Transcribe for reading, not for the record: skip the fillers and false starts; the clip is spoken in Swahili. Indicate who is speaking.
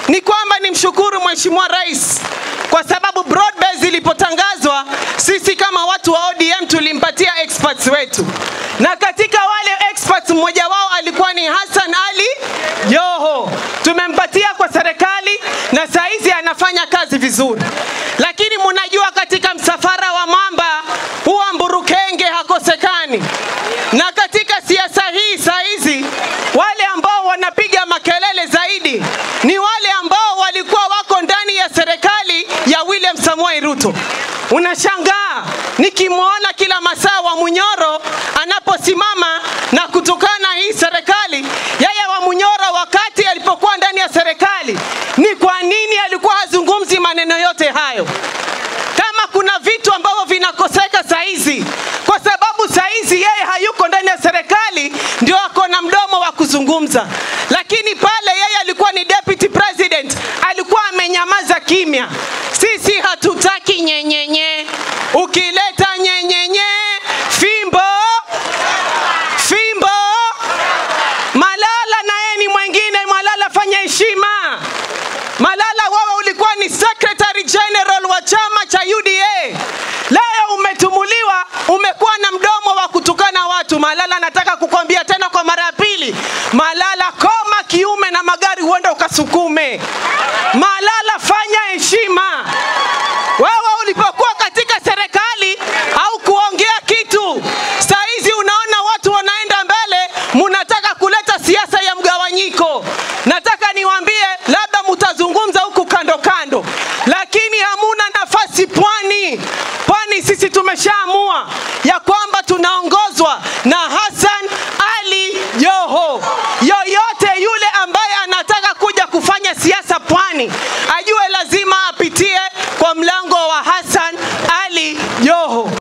Speaker 1: ni kwamba nimshukuru Mheshimiwa Rais kwa sababu broad base ilipotangazwa, sisi kama watu wa ODM tulimpatia experts wetu. Na katika wale experts mmoja wao alikuwa ni Hassan Ali Joho. Tumempatia kwa serikali na saizi anafanya kazi vizuri. Lakini mnajua katika msafara wa mamba huwa mburukenge hakosekani. Na katika siasa hii saizi wale ambao wanapiga makelele zaidi ni wale ambao walikuwa wako ndani ya serikali ya William Samoei Ruto. Unashangaa nikimuona kila masaa wa Munyoro anaposimama na kutukana hii serikali. Yeye wa Munyoro wakati alipokuwa ndani ya serikali, ni kwa nini alikuwa hazungumzi maneno yote hayo? Kama kuna vitu ambavyo vinakoseka saizi, kwa sababu saizi yeye hayuko ndani ya serikali, ndio ako na mdomo wa kuzungumza. Lakini pale yeye alikuwa ni deputy president, alikuwa amenyamaza kimya. Sisi hatutaki nyenyenye. Ukileta nyenyenye, fimbo Malala na yeye ni mwingine. Malala fanya heshima. Malala wewe ulikuwa ni secretary general wa chama cha UDA. Leo umetumuliwa, umekuwa na mdomo wa kutukana watu. Malala nataka kukwambia tena kwa mara ya pili, Malala koma kiume na magari uende ukasukume. Malala